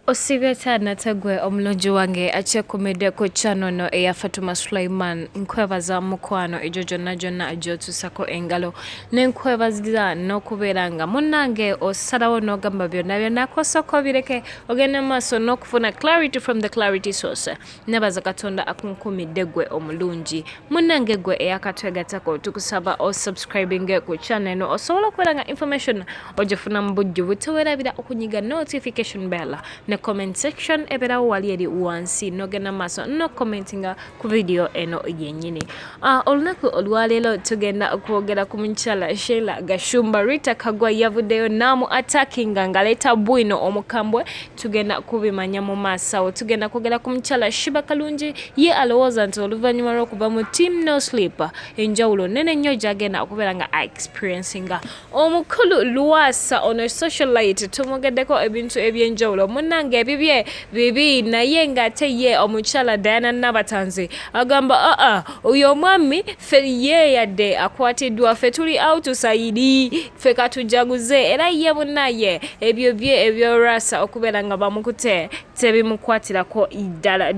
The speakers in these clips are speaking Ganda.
Osibye cyane tagwe omulungi wange achekumide ku channel no eya Fatuma Sulaiman nkwebaza mukwano ejo jonna ajotusako engalo nenkwebaza nokuberanga munange osalawo nogamba byonna kosoko bireke ogenda maso nokufuna clarity from the clarity source nebaza katonda akunkumide gwe omulungi munange gwe eyakatwegatako tukusaba o subscribing ku channel no osobola okuberanga information ojefuna mbujju butewerabira okunyiga notification bell ne comment section ebera wali eri wansi nogena maso no commentinga ku video eno yenyini olunaku olwalelo tugenda okwogera ku munchala Sheillah Gashumba Rita kaggwa yavudeyo namu attacking ngaleta bwino omukambwe tugenda kubimanya mu masawo tugenda kwogera ku munchala Shiba Kalungi ye alowooza nti oluvanyuma lw'okuva mu team no sleep enjawulo nene nnyo gyagenda okubeera experiencing omukulu Lwasa ono socialite tumugeddeko ebintu ebyenjawulo munange ebibye bibi naye ngate ye omuchala Nabatanzi agamba uyo mwami fe ye yadde akwatiddwa fe tuli out saidi fe katujaguze era ye bunaye ebyo rasa okubeera nga bamukute tebimukwatirako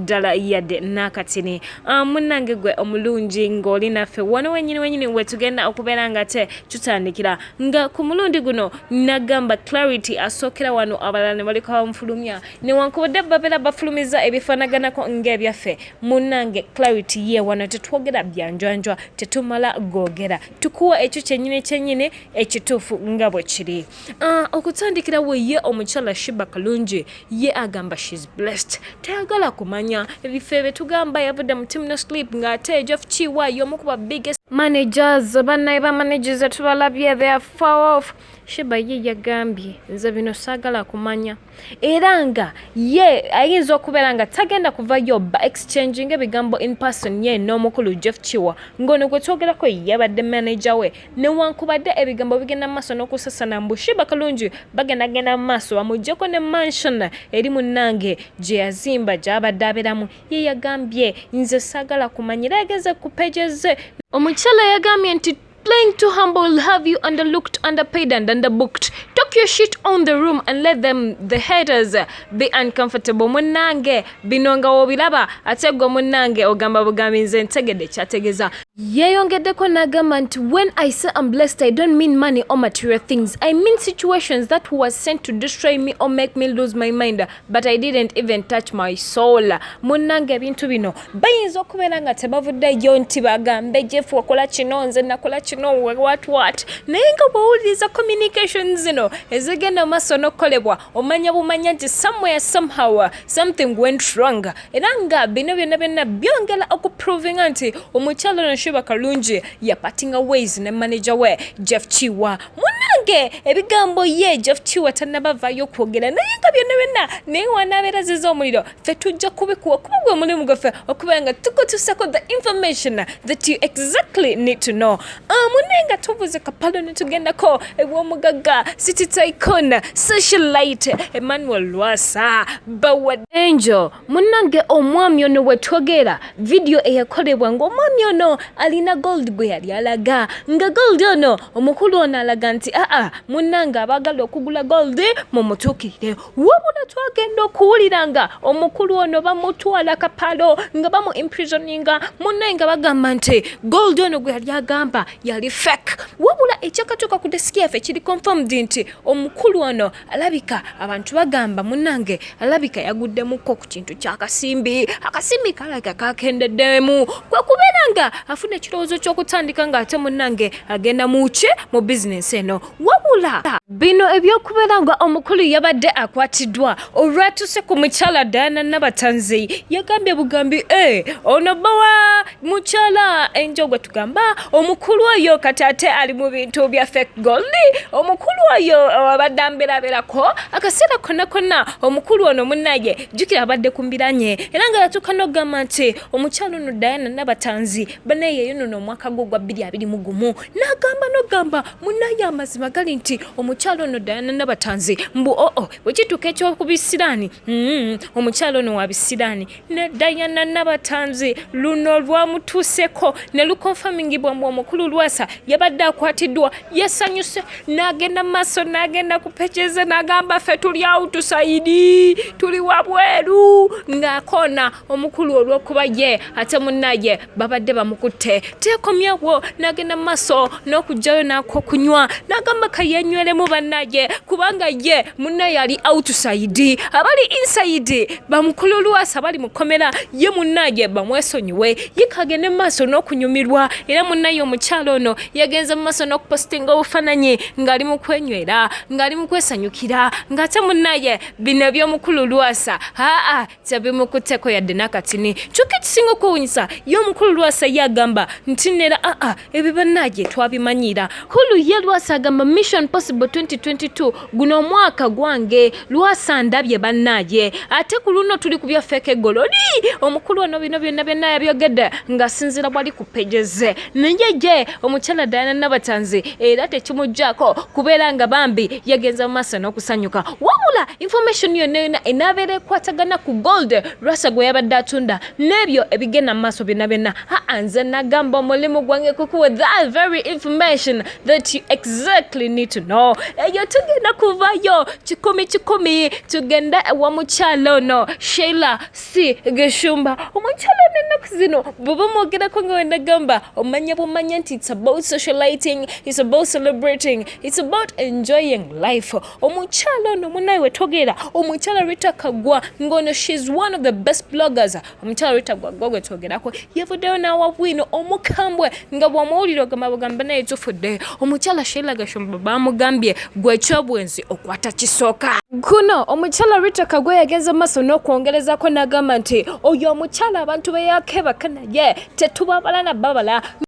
dala yadde nakatini munange gwe omulungi ngoli naffe wano wenyini we tugenda okubeera nga te tutandikira nga ku mulundi guno nagamba clarity asokera wano abalala ne baliko bamufulumya newankubadde babera bafulumiza ebifanaganako ng'ebyaffe munange clarity ye wano tetwogera byanjwanjwa tetumala gogera tukuwa ekyo kyennyini ekituufu nga bwe kiri okutandikira we ye omukyala Shiba Kalungi ye agamba she's blessed tayagala kumanya ebifo bye tugamba yavudde mu team no sleep ng'ate Jeff Chiwa y'omu ku biggest managers bannaye ba managers tubalabye they are far off Shiba ye yagambye nze bino saagala kumanya era nga ye ayinza okubeera nga tagenda kuvayo ba exchanging ebigambo in person ye n'omukulu Jeff Chiwa ngono gwe twogerako yabadde manager we newankubadde ebigambo bigenda maaso n'okusasana mbu Shiba Kalungi bagenda maaso bamuggyeko ne mansion eri munnange gye yazimba gy'abadde abeeramu ye yagambye nze saagala kumanyira yageze ku pages ze omukyala yagambye nti playing too humble, have you underlooked, underpaid and underbooked? Talk your shit on the room and let the haters be uncomfortable. Munange binonga wobilaba ategwa munange ogamba bugambi nze ntegedde kyategeza. Yeyongeddeko n'agamba nti when I say I'm blessed, I don't mean money or material things. I mean situations that was sent to destroy me or make me lose my mind, but I didn't even touch my soul. Munange ebintu bino bayinza okubeera nga tebavuddeyo nti bagambe Jeff wakola kino nze nakola kino what naye nga bwowuliriza communications zino ezigenda maaso n'okukolebwa omanya bumanya nti somewhere somehow something went wrong era nga bino byonna byongera okuprovinga nti omukyalo no Shiba Kalungi yapatinga ways ne manager we Jeff Chiwa munange ebigambo ye Jeff Chiwa tannabavayo kwogera naye nga byonna naye wanaabeera ziza omuliro ffe tujja kubikuwa kuba gwe mulimu gwaffe okubeera nga tukutusako the information that you exactly need to know munenga tuvuze kapalo netugendako Omugaga City Tycoon Socialite Emmanuel Lwasa bawa Angel munange omwami ono wetwogera video eyakolebwa ng'omwami ono alina gold gwe yali alaga nga gold ono omukulu ono alaga nti munange abagala okugula gold mumutuukirire wabula twagenda okuwuliranga omukulu ono bamutwala kapalo nga bamu imprisoninga munenga bagamba nti gold ono gwe yali agamba yali fake wabula ekyakatuuka ku desk yaffe kiri confirmed nti omukulu ono alabika abantu bagamba munange alabika yaguddemuko ku kintu ky'akasimbi kalaka kakendeddemu kwe kubeera nga afuna ekirowoozo ky'okutandika ng'ate munange agenda muki mu business eno wabula bino ebyokubeera nga omukulu yabadde akwatiddwa olwatuse ku mukyala Nabatanzi yagambye bugambi ono bawa mukyala enjo gwe tugamba omukulu oyo katate ali mu bintu bya fake gold omukulu oyo abadde amberaberako akaseera konna omukulu ono munnaye jjukira abadde kumbiranye era nga yatuuka n'ogamba nti omukyala ono Nabatanzi Nabatanzi banaye yono omwaka gwa 2021 nagamba munaye amazima gali nti omukyalo ono Diana Nabatanzi mbu wekituuka ekyokubisiraani omukyalo ono wa bisiraani ne Diana Nabatanzi luno lwamutuuseko ne lukonfamingibwa mbu omukulu Lwasa yabadde akwatiddwa yasanyuse n'agenda maaso n'agenda kupecheza n'agamba ffe tuli outside tuli wabweru ng'akoona omukulu olw'okuba ye ate munnaye babadde bamukutte tekomyawo n'agenda maaso n'okujjayo n'akokunywa n'agamba kayenywelemu bannaye kubanga ye munnaye ali outside abali inside bamukulu Lwasa bali mukomera ye munnaye bamwesonyiwe yikagende maaso n'okunyumirwa era munnaye omukyalo ono yagenze mu maaso n'okupostinga obufaananyi ng'ali mu kwenywera ng'ali mu kwesanyukira ng'ate munnaye bino by'omukulu Lwasa tebimukutteko yadde nakatini kyokka ekisinga okuwunyisa ye omukulu Lwasa yagamba nti nera ebyo bannaye twabimanyira kulu ye Lwasa agamba Mission Possible 2022 guno omwaka gwange Lwasa ndabye bannaye ate ku luno tuli ku byafeeke gololi omukulu ono bino byonna byonna yabyogedde ng'asinziira bwali ku pejeze naye ye omukyala Diana Nabatanzi era tekimuggyako kubeera nga bambi yagenza mu maaso n'okusanyuka wabula information yonna enabeera ekwatagana ku gold Lwasa gwe yabadde atunda n'ebyo ebigenda mu maaso byonna byonna nze nagamba omulimu gwange kukuwa that very information that you exactly need to know eyo tugenda kuvayo kikumi tugenda ewa mukyalo ono Sheillah Gashumba omukyalo n'ennaku zino bw'oba mwogerako nga wenagamba omanya bumanya nti it's about socializing, it's about celebrating, it's about enjoying life omukyalo ono munaye wetogera omukyala Rita Kaggwa ngono she's one of the best bloggers omukyala Rita Kaggwa gwetogerako yavuddeyo n'awa bwino omukambwe nga bw'amuwulira ogamba naye tufudde omukyala Sheillah Gashumba bamugambye gw'ekyobwenzi okwata kisooka guno omukyala Rita Kaggwa yagenza maaso n'okwongerezako n'agamba nti oyo omukyala abantu beyakebaka naye tetubabala na babala